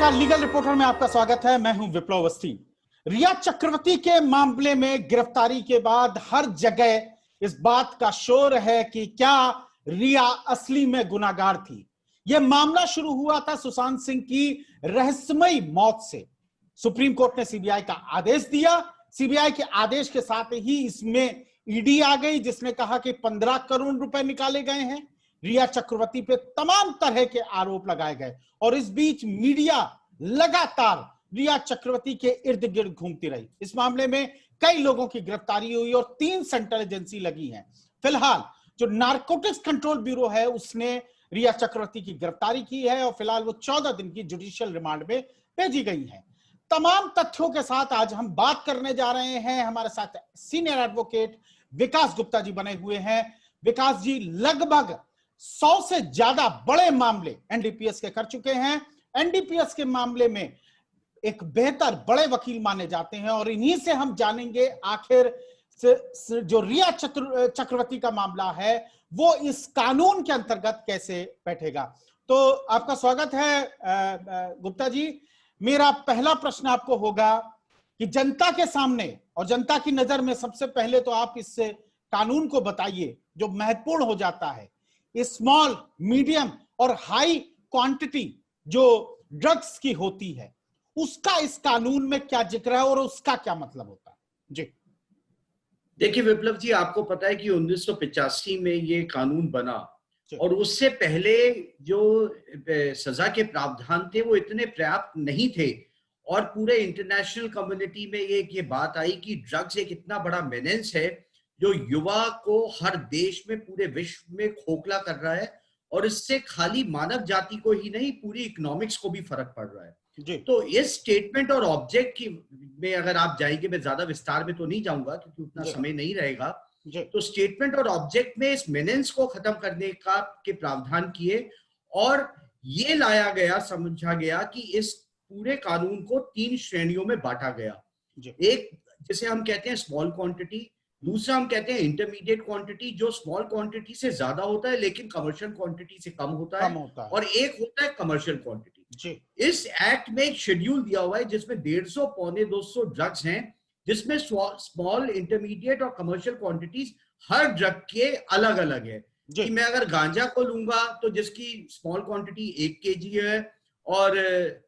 नमस्कार, legal reporter में आपका स्वागत है। मैं हूं विप्लव अवस्थी। रिया चक्रवर्ती के मामले में गिरफ्तारी के बाद हर जगह इस बात का शोर है कि क्या रिया असली में गुनाहगार थी। यह मामला शुरू हुआ था सुशांत सिंह की रहस्यमयी मौत से। सुप्रीम कोर्ट ने सीबीआई का आदेश दिया। सीबीआई के आदेश के साथ ही इसमें ईडी आ गई, जिसने कहा कि 15 करोड़ रुपए निकाले गए हैं। रिया चक्रवर्ती पे तमाम तरह के आरोप लगाए गए और इस बीच मीडिया लगातार रिया चक्रवर्ती के इर्द गिर्द घूमती रही। इस मामले में कई लोगों की गिरफ्तारी हुई और 3 सेंट्रल एजेंसी लगी हैं। फिलहाल जो नारकोटिक्स कंट्रोल ब्यूरो है उसने रिया चक्रवर्ती की गिरफ्तारी की है और फिलहाल वो 14 दिन की जुडिशियल रिमांड में भेजी गई है। तमाम तथ्यों के साथ आज हम बात करने जा रहे हैं। हमारे साथ सीनियर एडवोकेट विकास गुप्ता जी बने हुए हैं। विकास जी लगभग 100 से ज्यादा बड़े मामले एनडीपीएस के कर चुके हैं। एनडीपीएस के मामले में एक बेहतर बड़े वकील माने जाते हैं और इन्हीं से हम जानेंगे आखिर जो रिया चक्रवर्ती का मामला है वो इस कानून के अंतर्गत कैसे बैठेगा। तो आपका स्वागत है गुप्ता जी। मेरा पहला प्रश्न आपको होगा कि जनता के सामने और जनता की नजर में सबसे पहले तो आप इस कानून को बताइए जो महत्वपूर्ण हो जाता है। स्मॉल, मीडियम और हाई क्वांटिटी जो ड्रग्स की होती है उसका इस कानून में क्या जिक्र है और उसका क्या मतलब होता है जी। देखिए विप्लव जी, आपको पता है कि 1985 में ये कानून बना और उससे पहले जो सजा के प्रावधान थे वो इतने पर्याप्त नहीं थे और पूरे इंटरनेशनल कम्युनिटी में ये बात आई कि ड्रग्स एक इतना बड़ा मेनेंस है जो युवा को हर देश में पूरे विश्व में खोखला कर रहा है और इससे खाली मानव जाति को ही नहीं पूरी इकोनॉमिक्स को भी फर्क पड़ रहा है जी। तो इस स्टेटमेंट और ऑब्जेक्ट की में अगर आप जाएंगे, मैं ज्यादा विस्तार में तो नहीं जाऊंगा क्योंकि उतना समय नहीं रहेगा, तो स्टेटमेंट और ऑब्जेक्ट में इस मेनेंस को खत्म करने के प्रावधान किए और ये लाया गया, समझा गया कि इस पूरे कानून को 3 श्रेणियों में बांटा गया। एक जिसे हम कहते हैं स्मॉल क्वांटिटी, दूसरा हम कहते हैं इंटरमीडिएट क्वांटिटी जो स्मॉल क्वांटिटी से ज्यादा होता है लेकिन कमर्शियल क्वांटिटी से कम होता है, और एक होता है कमर्शियल क्वांटिटी। इस एक्ट में एक शेड्यूल दिया हुआ है जिसमें 150 पौने 200 ड्रग्स हैं, जिसमें स्मॉल, इंटरमीडिएट और कमर्शियल क्वांटिटीज हर ड्रग के अलग अलग है। कि मैं अगर गांजा को लूंगा तो जिसकी स्मॉल क्वांटिटी 1 केजी है और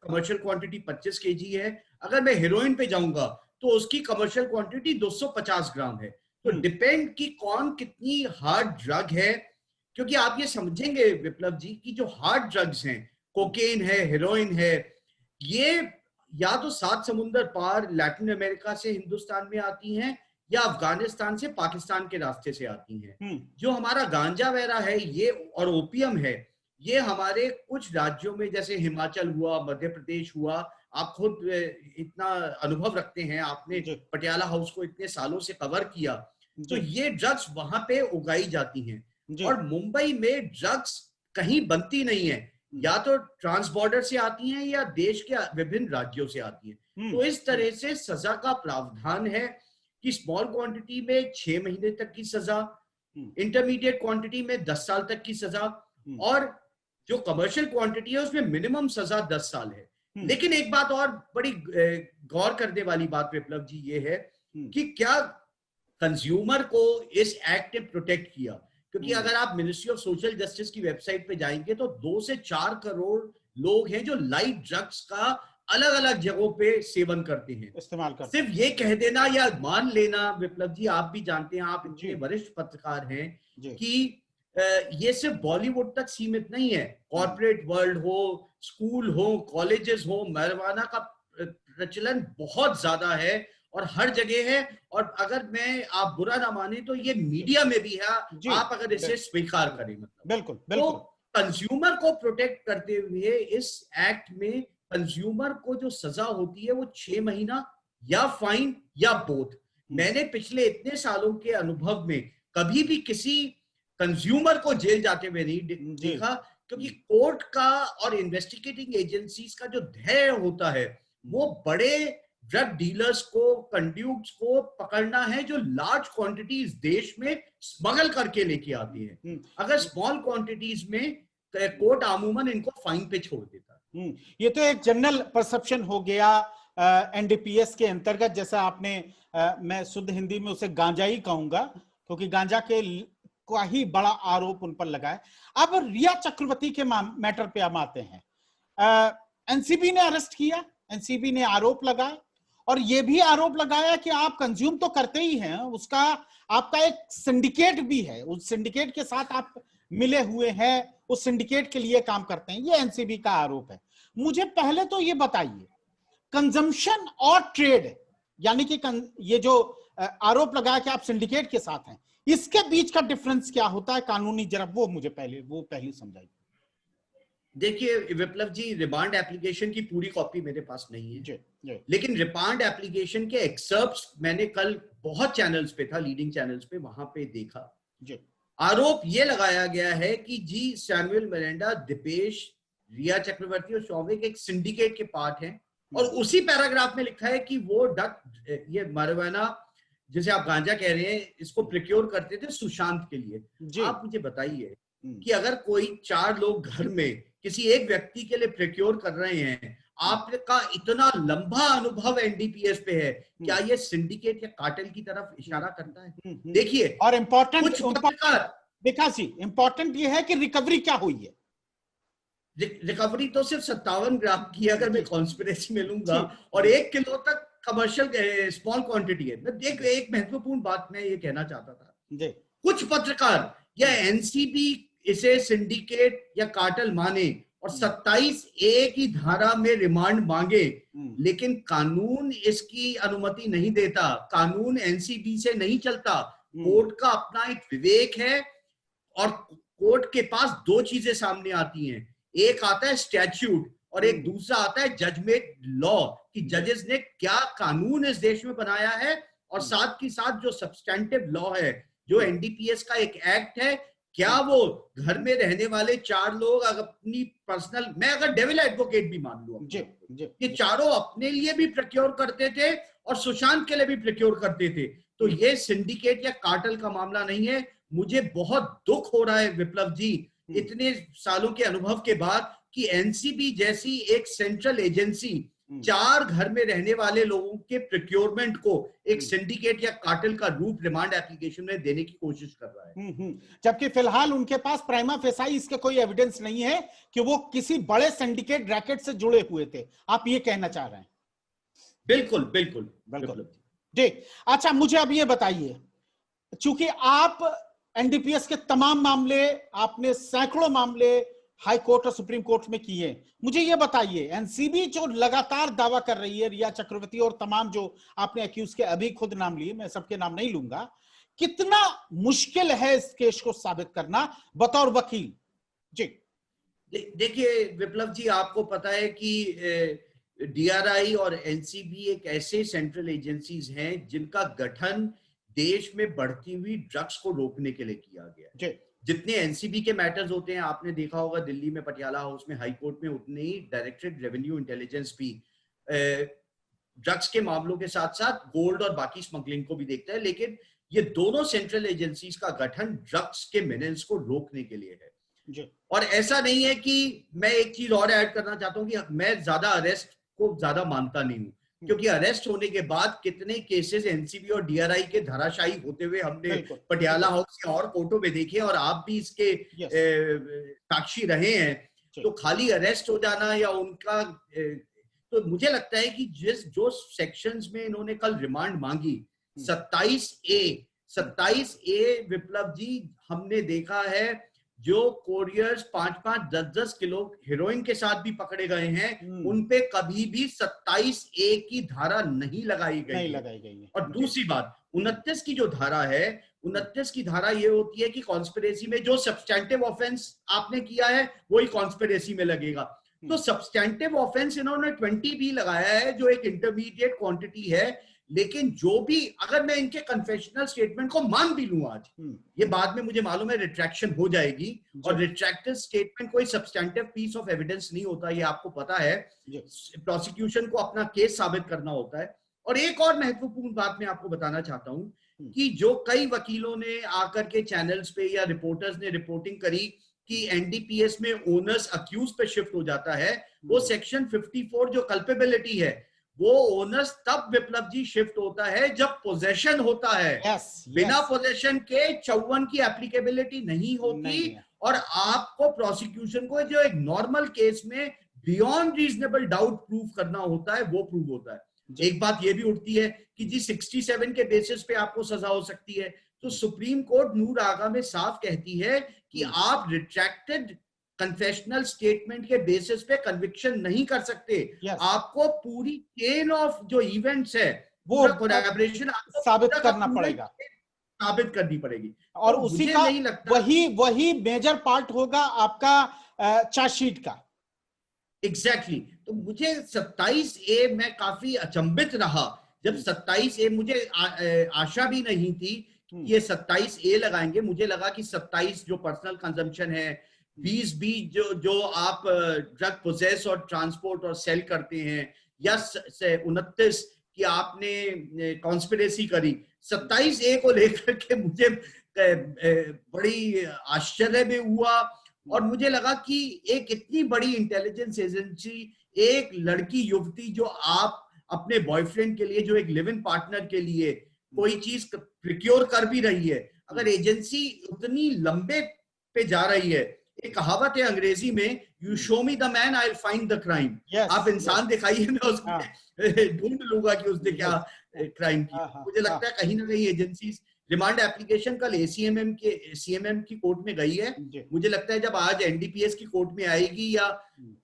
कमर्शियल क्वांटिटी 25 केजी है। अगर मैं हेरोइन पे जाऊंगा तो उसकी कमर्शियल क्वांटिटी 250 ग्राम है। तो डिपेंड कि कौन कितनी हार्ड ड्रग है, क्योंकि आप ये समझेंगे विप्लव जी कि जो हार्ड ड्रग्स हैं, कोकेन है, हेरोइन है, ये या तो 7 समुंदर पार लैटिन अमेरिका से हिंदुस्तान में आती हैं या अफगानिस्तान से पाकिस्तान के रास्ते से आती हैं। जो हमारा गांजा वगैरह है ये और ओपियम है, ये हमारे कुछ राज्यों में जैसे हिमाचल हुआ, मध्य प्रदेश हुआ, आप खुद इतना अनुभव रखते हैं, आपने पटियाला हाउस को इतने सालों से कवर किया, तो ये ड्रग्स वहां पे उगाई जाती हैं। और मुंबई में ड्रग्स कहीं बनती नहीं है, या तो ट्रांस बॉर्डर से आती हैं या देश के विभिन्न राज्यों से आती हैं। तो इस तरह से सजा का प्रावधान है कि स्मॉल क्वांटिटी में 6 महीने तक की सजा, इंटरमीडिएट क्वांटिटी में 10 साल तक की सजा, और जो कमर्शियल क्वांटिटी है उसमें मिनिमम सजा 10 साल है। लेकिन एक बात और बड़ी गौर करने वाली बात विप्लव जी ये है कि क्या कंज्यूमर को इस एक्ट ने प्रोटेक्ट किया, क्योंकि अगर आप मिनिस्ट्री ऑफ सोशल जस्टिस की वेबसाइट पे जाएंगे तो 2 से 4 करोड़ लोग हैं जो लाइट ड्रग्स का अलग अलग जगहों पे सेवन करते हैं, इस्तेमाल करते हैं। सिर्फ ये कह देना या मान लेना विप्लव जी, आप भी जानते हैं, आप इतने वरिष्ठ पत्रकार हैं कि ये सिर्फ बॉलीवुड तक सीमित नहीं है। कॉर्पोरेट वर्ल्ड हो, स्कूल हो, कॉलेजेस हो, marijuana का प्रचलन बहुत ज्यादा है और हर जगह है। और अगर आप बुरा ना माने तो ये मीडिया में भी है, आप अगर इसे स्वीकार करें, मतलब बिल्कुल। तो कंज्यूमर को प्रोटेक्ट करते हुए इस एक्ट में कंज्यूमर को जो सजा होती है वो 6 महीना या फाइन या बोथ। मैंने पिछले इतने सालों के अनुभव में कभी भी किसी कंज्यूमर को जेल जाते हुए नहीं देखा, क्योंकि कोर्ट का और इन्वेस्टिगेटिंग एजेंसीज का जो धैर्य होता है वो बड़े ड्रग डीलर्स को, कंड्यूट्स को पकड़ना है जो लार्ज क्वांटिटीज देश में स्मगल करके लेके आती है। अगर स्मॉल क्वांटिटीज में कोर्ट अमूमन इनको फाइन पे छोड़ देता है। ये तो एक जनरल परसेप्शन हो गया एनडीपीएस के अंतर्गत, जैसा आपने मैं शुद्ध हिंदी में उसे गांजा ही कहूंगा, क्योंकि गांजा के का ही बड़ा आरोप उन पर लगा है। अब रिया चक्रवर्ती के मैटर पे हम आते हैं। एनसीबी ने अरेस्ट किया, एनसीबी ने आरोप लगाया और यह भी आरोप लगाया कि आप कंज्यूम तो करते ही हैं, उसका आपका एक सिंडिकेट भी है, उस सिंडिकेट के साथ आप मिले हुए हैं, उस सिंडिकेट के लिए काम करते हैं, ये एनसीबी का आरोप है। मुझे पहले तो ये बताइए, कंजम्पशन और ट्रेड, यानी कि ये जो आरोप लगाया कि आप सिंडिकेट के साथ हैं, इसके बीच का डिफरेंस क्या होता है कानूनी, जरा वो मुझे पहले समझाइए। देखिए विप्लव जी, रिमांड एप्लीकेशन की पूरी कॉपी मेरे पास नहीं है जी। लेकिन रिमांड एप्लीकेशन के एक्सर्प्ट्स मैंने कल बहुत चैनल्स पे था, लीडिंग चैनल्स पे, वहां पे देखा जी। आरोप ये लगाया गया है कि जी सैमुअल मिरांडा, दिपेश, रिया चक्रवर्ती और शौविक एक सिंडिकेट के पार्ट हैं, और उसी पैराग्राफ में लिखा है कि वो ये marijuana जिसे आप गांजा कह रहे हैं, इसको प्रिक्योर करते थे सुशांत के लिए। आप मुझे बताइए कि अगर कोई 4 लोग घर में किसी एक व्यक्ति के लिए प्रिक्योर कर रहे हैं, आपका इतना लंबा अनुभव एनडीपीएस पे है, क्या ये सिंडिकेट या कार्टेल की तरफ इशारा करता है? देखिए, और इंपॉर्टेंट विकास जी, इंपॉर्टेंट ये है कि रिकवरी क्या हुई है। रिकवरी तो सिर्फ 57 ग्राम की अगर मैं कॉन्स्पिरेसी में लूंगा, और 1 किलो तक कमर्शियल स्मॉल क्वांटिटी है। मैं एक महत्वपूर्ण बात मैं ये कहना चाहता था, कुछ पत्रकार या एनसीबी इसे सिंडिकेट या कार्टेल माने और 27A की धारा में रिमांड मांगे, लेकिन कानून इसकी अनुमति नहीं देता, कानून एनसीबी से नहीं चलता। कोर्ट का अपना एक विवेक है, और कोर्ट के पास 2 चीजें सामने आती हैं, एक आता है स्टैट्यूट और एक दूसरा आता है जजमेंट लॉ, कि जजेस ने क्या कानून इस देश में बनाया है, और साथ ही साथ जो सब्सटेंटिव लॉ है, जो एनडीपीएस का एक एक्ट है, क्या वो घर में रहने वाले 4 लोग अपनी पर्सनल, मैं अगर डेविल एडवोकेट भी मान लूं कि चारों अपने लिए भी प्रिक्योर करते थे और सुशांत के लिए भी प्रिक्योर करते थे, तो ये सिंडिकेट या कार्टेल का मामला नहीं है। मुझे बहुत दुख हो रहा है विप्लव जी, इतने सालों के अनुभव के बाद, कि एनसीबी जैसी एक सेंट्रल एजेंसी 4 घर में रहने वाले लोगों के प्रिक्योरमेंट को एक सिंडिकेट या कार्टेल का रूप रिमांड एप्लीकेशन में देने की कोशिश कर रहा है, जबकि फिलहाल उनके पास प्राइमा फेसाई इसके कोई एविडेंस नहीं है कि वो किसी बड़े सिंडिकेट रैकेट से जुड़े हुए थे। आप ये कहना चाह रहे हैं? बिल्कुल बिल्कुल बिल्कुल जी। अच्छा, मुझे अब ये बताइए, चूंकि आप एनडीपीएस के तमाम मामले, आपने सैकड़ों मामले हाई कोर्ट और सुप्रीम कोर्ट में किए, मुझे यह बताइए, एनसीबी जो लगातार दावा कर रही है, रिया चक्रवर्ती और तमाम जो आपने एक्यूज के अभी खुद नाम लिए, मैं सबके नाम नहीं लूंगा, कितना मुश्किल है इस केस को साबित करना बतौर वकील? जी देखिए विप्लव जी, आपको पता है कि डीआरआई और एनसीबी एक ऐसे सेंट्रल एजेंसीज हैं जिनका गठन देश में बढ़ती हुई ड्रग्स को रोकने के लिए किया गया। जितने एनसीबी के मैटर्स होते हैं, आपने देखा होगा दिल्ली में पटियाला हाउस में, हाई कोर्ट में, उतने ही डायरेक्टरेट रेवेन्यू इंटेलिजेंस भी ड्रग्स के मामलों के साथ साथ गोल्ड और बाकी स्मगलिंग को भी देखता है। लेकिन ये दोनों सेंट्रल एजेंसीज का गठन ड्रग्स के मिनेंस को रोकने के लिए है। और ऐसा नहीं है कि, मैं एक चीज और ऐड करना चाहता हूं कि मैं ज्यादा अरेस्ट को ज्यादा मानता नहीं हूं, क्योंकि अरेस्ट होने के बाद कितने केसेस एनसीबी और डीआरआई के धराशायी होते हुए हमने पटियाला हाउस के और कोर्टों में देखे, और आप भी इसके साक्षी रहे हैं। तो खाली अरेस्ट हो जाना या उनका, तो मुझे लगता है कि जो सेक्शंस में इन्होंने कल रिमांड मांगी, 27A विप्लव जी, हमने देखा है जो कोरियर्स 5-5, 10-10 किलो हेरोइन के साथ भी पकड़े गए हैं, उनपे कभी भी 27A की धारा नहीं लगाई गई है। और दूसरी बात, 29 की जो धारा है, 29 की धारा ये होती है कि कॉन्स्पिरेसी में जो सब्सटेंटिव ऑफेंस आपने किया है वही कॉन्स्पिरेसी में लगेगा। तो सब्सटेंटिव ऑफेंस इन्होंने 20B लगाया है, जो एक इंटरमीडिएट क्वांटिटी है। लेकिन जो भी, अगर मैं इनके कन्फेशनल स्टेटमेंट को मान भी लूं आज, ये बाद में मुझे मालूम है रिट्रैक्शन हो जाएगी, और रिट्रैक्टेड स्टेटमेंट कोई सब्सटेंटिव पीस ऑफ एविडेंस नहीं होता, ये आपको पता है। प्रोसिक्यूशन को अपना केस साबित करना होता है। और एक और महत्वपूर्ण बात मैं आपको बताना चाहता हूं कि जो कई वकीलों ने आकर के चैनल्स पे या रिपोर्टर्स ने रिपोर्टिंग करी कि एनडीपीएस में ओनर्स अक्यूज पे शिफ्ट हो जाता है, वो सेक्शन 54 जो कल्पेबिलिटी है, वो ओनर्स तब विप्लव जी शिफ्ट होता है जब पोजेशन होता है। बिना पोजेशन के 54 की एप्लीकेबिलिटी नहीं होती और आपको प्रोसिक्यूशन को जो एक नॉर्मल केस में बियॉन्ड रीजनेबल डाउट प्रूव करना होता है, वो प्रूव होता है। एक बात ये भी उठती है कि जी 67 के बेसिस पे आपको सजा हो सकती है, तो सुप्रीम कोर्ट नूर आगा में साफ कहती है कि आप रिट्रैक्टेड कन्फेशनल स्टेटमेंट के बेसिस पे कन्विक्शन नहीं कर सकते। आपको पूरी चेन ऑफ जो इवेंट्स है वो कोलैबोरेशन साबित करना पड़ेगा, साबित करनी पड़ेगी, और तो उसी का नहीं लगता वही मेजर पार्ट होगा आपका चार्जशीट का। एग्जैक्टली तो मुझे 27A में काफी अचंभित रहा जब 27A, मुझे आशा भी नहीं थी कि ये 27A लगाएंगे। मुझे लगा कि 27 जो पर्सनल कंजम्पशन है, 20B जो आप ड्रग पोजेस और ट्रांसपोर्ट और सेल करते हैं, या 29 कि आपने कॉन्स्पिरेसी करी, 27A को लेकर के मुझे बड़ी आश्चर्य में हुआ। और मुझे लगा कि एक इतनी बड़ी इंटेलिजेंस एजेंसी एक लड़की युवती जो आप अपने बॉयफ्रेंड के लिए, जो एक लिव इन पार्टनर के लिए कोई चीज प्रिक्योर कर भी रही है, अगर एजेंसी उतनी लंबे पे जा रही है, एक कहावत है अंग्रेजी में, you show me the man I will find the crime. आप इंसान दिखाइए, मैं उसको ढूंढ लूंगा कि उसने क्या क्राइम किया। मुझे लगता है कहीं ना कहीं एजेंसी रिमांड एप्लीकेशन कल सीएमएम की कोर्ट में गई है। मुझे लगता है जब आज एनडीपीएस की कोर्ट में आएगी या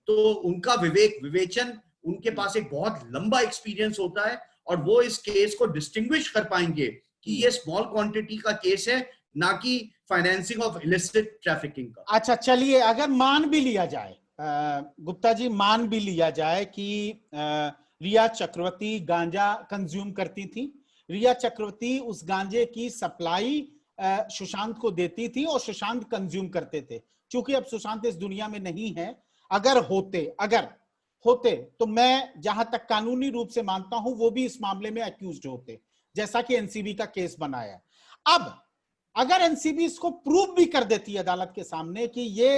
तो उनका विवेचन, उनके पास एक बहुत लंबा एक्सपीरियंस होता है और वो इस केस को डिस्टिंग्विश कर पाएंगे कि ये स्मॉल क्वांटिटी का केस है, ना कि फाइनेंसिंग ऑफ इलिसिट ट्रैफिकिंग का। अच्छा चलिए, अगर मान भी लिया जाए गुप्ता जी, मान भी लिया जाए कि रिया चक्रवर्ती गांजा कंज्यूम करती थी, रिया चक्रवर्ती उस गांजे की सप्लाई सुशांत को देती थी और सुशांत कंज्यूम करते थे। क्योंकि अब सुशांत इस दुनिया में नहीं है, अगर होते तो मैं जहां तक कानूनी रूप से मानता हूं वो भी इस मामले में अक्यूज्ड होते, जैसा कि एनसीबी का केस बनाया। अब अगर एनसीबी इसको प्रूव भी कर देती है अदालत के सामने कि ये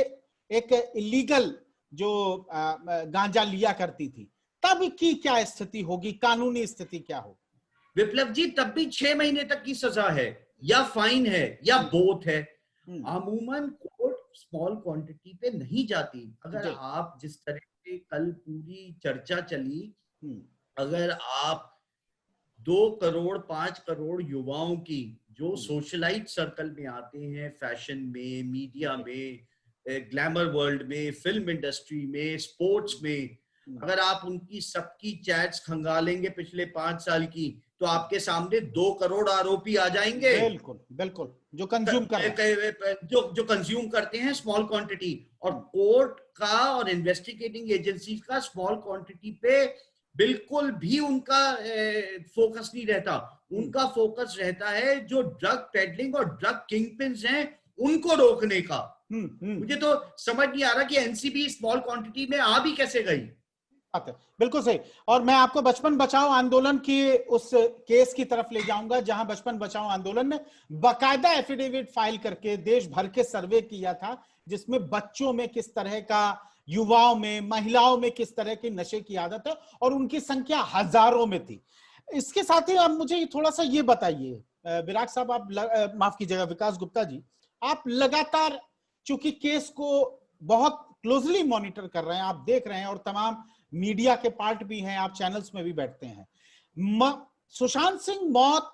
एक इलीगल जो गांजा लिया करती थी, तब की क्या स्थिति होगी, कानूनी स्थिति क्या होगी? विप्लव जी, तब भी 6 महीने तक की सजा है, या फाइन है, या बोथ है। अमूमन कोर्ट स्मॉल क्वांटिटी पे नहीं जाती। अगर आप जिस तरह से कल पूरी चर्चा चली, अगर आप 2 करोड़ 5 करोड़ युवाओं की जो सोशलाइट सर्कल में आते हैं, फैशन में, मीडिया में, ग्लैमर वर्ल्ड में, फिल्म इंडस्ट्री में, स्पोर्ट्स में, अगर आप उनकी सबकी चैट्स खंगालेंगे पिछले 5 साल की, तो आपके सामने 2 करोड़ आरोपी आ जाएंगे। बिल्कुल बिल्कुल, जो कंज्यूम जो कंज्यूम करते हैं स्मॉल क्वांटिटी। और कोर्ट का और इन्वेस्टिगेटिंग एजेंसी का स्मॉल क्वांटिटी पे बिल्कुल भी उनका फोकस नहीं रहता। उनका फोकस रहता है जो ड्रग पेडलिंग और ड्रग किंगपिन्स हैं उनको रोकने का। मुझे तो समझ नहीं आ रहा कि एनसीबी स्मॉल क्वांटिटी में आ भी कैसे गई। बिल्कुल सही। और मैं आपको बचपन बचाओ आंदोलन की उस केस की तरफ ले जाऊंगा जहां बचपन बचाओ आंदोलन ने बाकायदा एफिडेविट फाइल करके देश भर के सर्वे किया था, जिसमें बच्चों में किस तरह का, युवाओं में, महिलाओं में किस तरह की नशे की आदत है, और उनकी संख्या हजारों में थी। इसके साथ ही आप मुझे थोड़ा सा ये बताइए विराग साहब, आप माफ कीजिएगा विकास गुप्ता जी, आप लगातार चूंकि केस को बहुत क्लोजली मॉनिटर कर रहे हैं, आप देख रहे हैं, और तमाम मीडिया के पार्ट भी हैं, आप चैनल्स में भी बैठते हैं। सुशांत सिंह मौत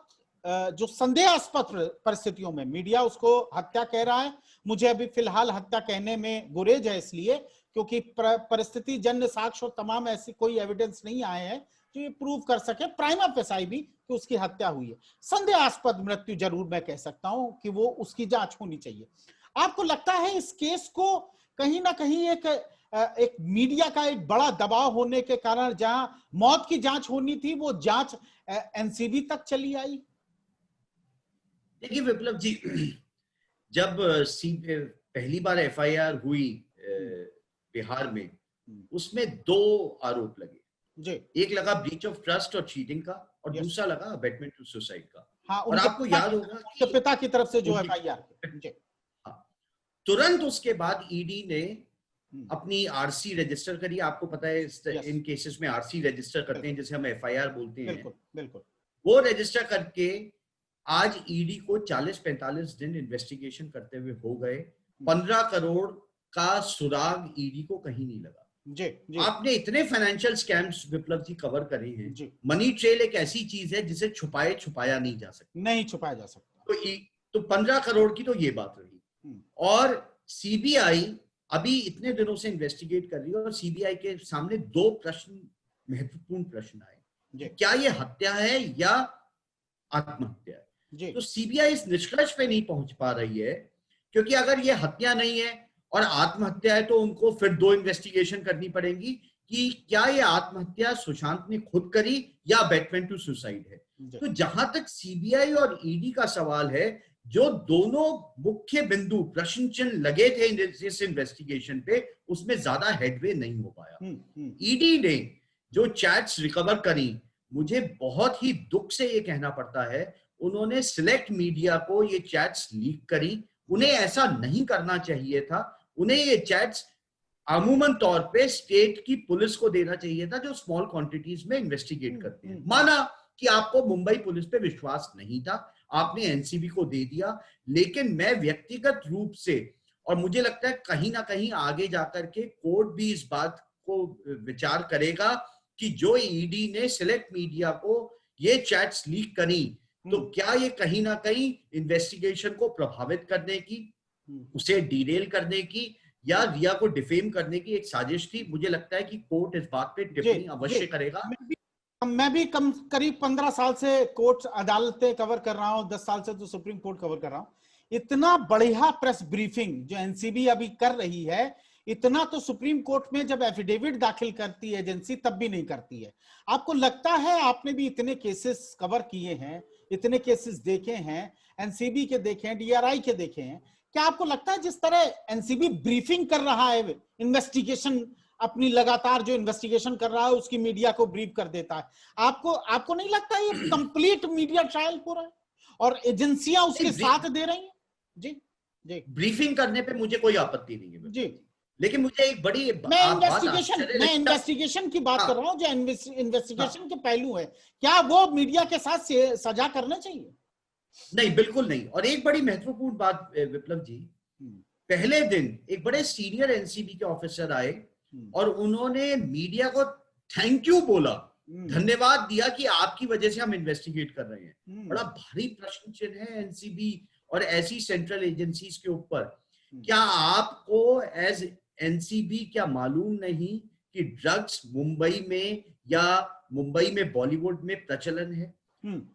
जो संदेहास्पद परिस्थितियों में मीडिया उसको हत्या कह रहा है, मुझे अभी फिलहाल हत्या कहने में गुरेज है, इसलिए क्योंकि परिस्थिति जन्य साक्ष्य और तमाम ऐसी कोई एविडेंस नहीं आए हैं जो ये प्रूव कर सके प्राइमा फेसाई भी कि उसकी हत्या हुई है। संदेहास्पद मृत्यु जरूर मैं कह सकता हूं कि वो उसकी जांच होनी चाहिए। आपको लगता है इस केस को कहीं ना कहीं एक मीडिया का एक बड़ा दबाव होने के कारण जहां मौत की जांच होनी थी वो जांच एनसीबी तक चली आई? देखिए विप्लव जी, जब पहली बार एफआईआर हुई बिहार में, उसमें 2 आरोप लगे जी। एक लगा ब्रीच ऑफ ट्रस्ट और चीटिंग का, और दूसरा लगा अबेटमेंट टू सुसाइड का। हाँ, और आपको याद होगा कि पिता की तरफ से जो एफआईआर, तुरंत उसके बाद ईडी ने अपनी आरसी रजिस्टर करी। आपको पता है इन केसेस में आरसी रजिस्टर करते हैं, जिसे हम एफआईआर बोलते हैं। बिल्कुल बिल्कुल। वो रजिस्टर करके आज ईडी को 40-45 दिन इन्वेस्टिगेशन करते हुए हो गए। 15 करोड़ का सुराग ईडी को कहीं नहीं लगा। जी। आपने इतने फाइनेंशियल स्कैम्स विप्लव जी कवर करे हैं जी। मनी ट्रेल एक ऐसी चीज है जिसे छुपाया नहीं जा सकता, नहीं छुपाया जा सकता। तो 15 करोड़ की तो ये बात रही। और सीबीआई अभी इतने दिनों से इन्वेस्टिगेट कर रही है और सीबीआई के सामने 2 प्रश्न, महत्वपूर्ण प्रश्न आए, क्या ये हत्या है या आत्महत्या है। तो सीबीआई इस निष्कर्ष पे नहीं पहुंच पा रही है, क्योंकि अगर ये हत्या नहीं है और आत्महत्या है तो उनको फिर 2 इन्वेस्टिगेशन करनी पड़ेगी कि क्या ये आत्महत्या सुशांत ने खुद करी या बेटवेंट टू सुसाइड है। तो जहां तक सीबीआई और ईडी का सवाल है, जो दोनों मुख्य बिंदु प्रश्न चिन्ह लगे थे इस इन्वेस्टिगेशन पे, उसमें ज्यादा हेडवे नहीं हो पाया। ईडी ने जो चैट्स रिकवर करी, मुझे बहुत ही दुख से ये कहना पड़ता है, उन्होंने सिलेक्ट मीडिया को ये चैट्स लीक करी। उन्हें ऐसा नहीं करना चाहिए था। उन्हें ये चैट्स अमूमन तौर पे स्टेट की पुलिस को देना चाहिए था, जो स्मॉल क्वांटिटीज में इन्वेस्टिगेट करते हैं। माना कि आपको मुंबई पुलिस पे विश्वास नहीं था, आपने एनसीबी को दे दिया, लेकिन मैं व्यक्तिगत रूप से, और मुझे लगता है कहीं ना कहीं आगे जाकर के कोर्ट भी इस बात को विचार करेगा कि जो ईडी ने सिलेक्ट मीडिया को ये चैट्स लीक करी, तो क्या ये कहीं ना कहीं इन्वेस्टिगेशन को प्रभावित करने की, उसे डिरेल करने की या रिया को डिफेम करने की एक साजिश थी। मुझे लगता है कि कोर्ट इस बात पे टिप्पणी अवश्य करेगा। मैं भी करीब 15 साल से कोर्ट अदालतें कवर कर रहा हूं, 10 साल से तो सुप्रीम कोर्ट कवर कर रहा हूं। इतना बढ़िया प्रेस ब्रीफिंग जो एनसीबी अभी कर रही है, इतना तो सुप्रीम कोर्ट में जब एफिडेविट दाखिल करती है एजेंसी तब भी नहीं करती है। आपको लगता है, आपने भी इतने केसेस कवर किए हैं, इतने केसेस देखे हैं, एनसीबी के देखे हैं, डीआरआई के देखे हैं, क्या आपको लगता है जिस तरह एनसीबी ब्रीफिंग कर रहा है, इन्वेस्टिगेशन अपनी लगातार जो इन्वेस्टिगेशन कर रहा है उसकी मीडिया को ब्रीफ कर देता है, आपको नहीं लगता ये कंप्लीट मीडिया ट्रायल हो रहा है और एजेंसियां उसके साथ दे रही हैं? जी ब्रीफिंग करने पे मुझे कोई आपत्ति नहीं है जी, लेकिन मुझे एक बड़ी मैं इन्वेस्टिगेशन की बात कर रहा हूं, जो इन्वेस्टिगेशन के पहलू है, क्या वो मीडिया के साथ सजा करना चाहिए? नहीं, बिल्कुल नहीं। और एक बड़ी महत्वपूर्ण बात विप्लव जी, पहले दिन एक बड़े सीनियर एनसीबी के ऑफिसर आए और उन्होंने मीडिया को थैंक यू बोला, धन्यवाद दिया कि आपकी वजह से हम इन्वेस्टिगेट कर रहे हैं। बड़ा भारी प्रश्न चिन्ह है एनसीबी और ऐसी सेंट्रल एजेंसीज के ऊपर। क्या आपको एज एनसीबी क्या मालूम नहीं कि ड्रग्स मुंबई में या मुंबई में बॉलीवुड में प्रचलन है?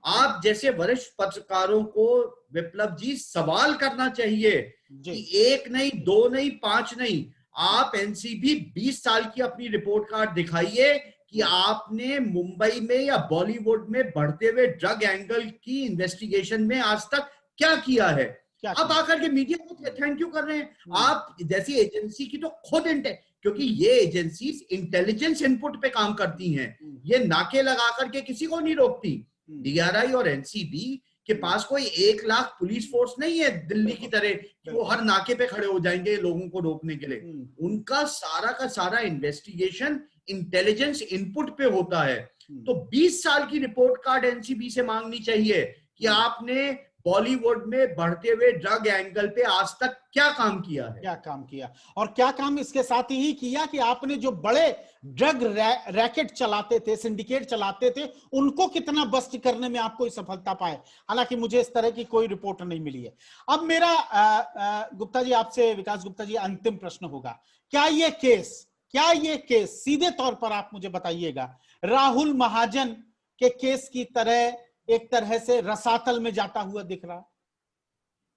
आप जैसे वरिष्ठ पत्रकारों को विप्लव जी सवाल करना चाहिए कि 1 नहीं, 2 नहीं, 5 नहीं, आप एनसीबी 20 साल की अपनी रिपोर्ट कार्ड दिखाइए कि आपने मुंबई में या बॉलीवुड में बढ़ते हुए ड्रग एंगल की इन्वेस्टिगेशन में आज तक क्या किया है। अब आकर के मीडिया को थैंक यू कर रहे हैं। आप जैसी एजेंसी की तो खुद क्योंकि ये एजेंसी इंटेलिजेंस इनपुट पे काम करती हैं, ये नाके लगा करके किसी को नहीं रोकती। डीआरआई और एनसीबी के पास कोई 1 लाख पुलिस फोर्स नहीं है दिल्ली की तरह कि वो हर नाके पे खड़े हो जाएंगे लोगों को रोकने के लिए। उनका सारा का सारा इन्वेस्टिगेशन इंटेलिजेंस इनपुट पे होता है। तो 20 साल की रिपोर्ट कार्ड एनसीबी से मांगनी चाहिए कि आपने बॉलीवुड में बढ़ते हुए ड्रग एंगल पे आज तक क्या काम किया है, क्या काम किया, और क्या काम इसके साथ ही किया कि आपने जो बड़े ड्रग रैकेट चलाते थे, सिंडिकेट चलाते थे, उनको कितना बस्ट करने में आप कोई सफलता पाए। हालांकि मुझे इस तरह की कोई रिपोर्ट नहीं मिली है। अब मेरा गुप्ता जी आपसे, विकास गुप्ता जी, अंतिम प्रश्न होगा, क्या ये केस सीधे तौर पर आप मुझे बताइएगा राहुल महाजन के केस की तरह एक तरह से रसातल में जाता हुआ दिख रहा?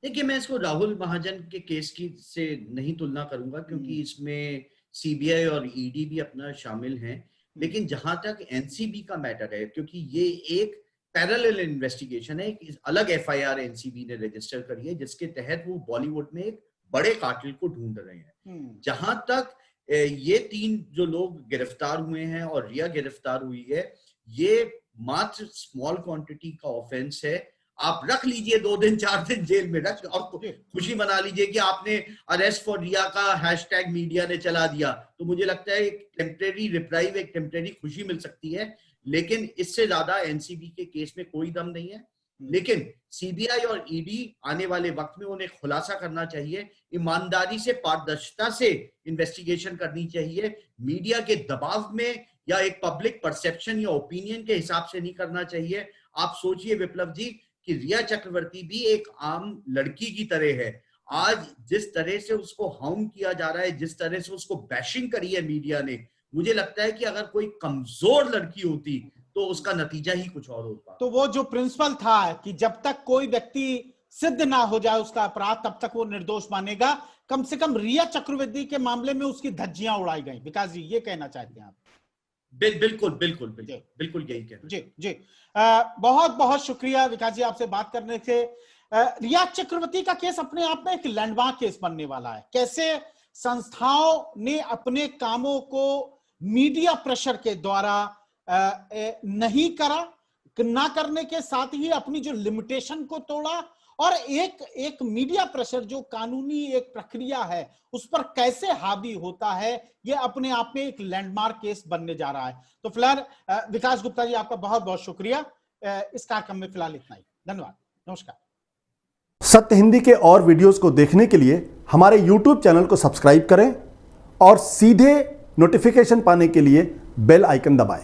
देखिए, मैं इसको राहुल महाजन के केस की से नहीं तुलना करूंगा, क्योंकि इसमें सीबीआई और ईडी भी अपना शामिल हैं। लेकिन जहां तक एनसीबी का मैटर है, क्योंकि ये एक पैरेलल इन्वेस्टिगेशन है, एक अलग एफआईआर एनसीबी ने रजिस्टर करी है जिसके तहत वो बॉलीवुड में एक बड़े कातिल को ढूंढ रहे हैं। जहां तक ये 3 जो लोग गिरफ्तार हुए हैं और रिया गिरफ्तार हुई है, ये मात्र स्मॉल क्वांटिटी का ऑफेंस है। आप रख लीजिए 2 दिन 4 दिन जेल में रख और खुशी मना लीजिए कि आपने अरेस्ट फॉर रिया का हैशटैग मीडिया ने चला दिया, तो मुझे लगता है एक टेम्परेरी रिप्राइव, एक टेम्परेरी खुशी मिल सकती है, लेकिन इससे ज्यादा एनसीबी के केस में कोई दम नहीं है। लेकिन सीबीआई और ईडी आने वाले वक्त में उन्हें खुलासा करना चाहिए, ईमानदारी से, पारदर्शिता से इन्वेस्टिगेशन करनी चाहिए, मीडिया के दबाव में या एक पब्लिक परसेप्शन या ओपिनियन के हिसाब से नहीं करना चाहिए। आप सोचिए विप्लव जी कि रिया चक्रवर्ती भी एक आम लड़की की तरह है। आज जिस तरह से उसको हार्म किया जा रहा है, जिस तरह से उसको बैशिंग करी है मीडिया ने, मुझे लगता है कि अगर कोई कमजोर लड़की होती तो उसका नतीजा ही कुछ और होता। तो वो जो प्रिंसिपल था कि जब तक कोई व्यक्ति सिद्ध ना हो जाए उसका अपराध, तब तक वो निर्दोष मानेगा, कम से कम रिया चक्रवर्ती के मामले में उसकी धज्जियां उड़ाई गई। विकास जी, ये कहना चाहते हैं आप? बिल्कुल बिल्कुल बिल्कुल बिल्कुल यही कहना। जी जी, बहुत बहुत शुक्रिया विकास जी आपसे बात करने से। रिया चक्रवर्ती का केस अपने आप में एक लैंडमार्क केस बनने वाला है। कैसे संस्थाओं ने अपने कामों को मीडिया प्रेशर के द्वारा नहीं करा, ना करने के साथ ही अपनी जो लिमिटेशन को तोड़ा, और एक मीडिया प्रेशर जो कानूनी एक प्रक्रिया है उस पर कैसे हावी होता है, ये अपने आप में एक लैंडमार्क केस बनने जा रहा है। तो फिलहाल विकास गुप्ता जी, आपका बहुत बहुत शुक्रिया। इस कार्यक्रम में फिलहाल इतना ही, धन्यवाद, नमस्कार। सत्य हिंदी के और वीडियोस को देखने के लिए हमारे YouTube चैनल को सब्सक्राइब करें और सीधे नोटिफिकेशन पाने के लिए बेल आइकन दबाएं।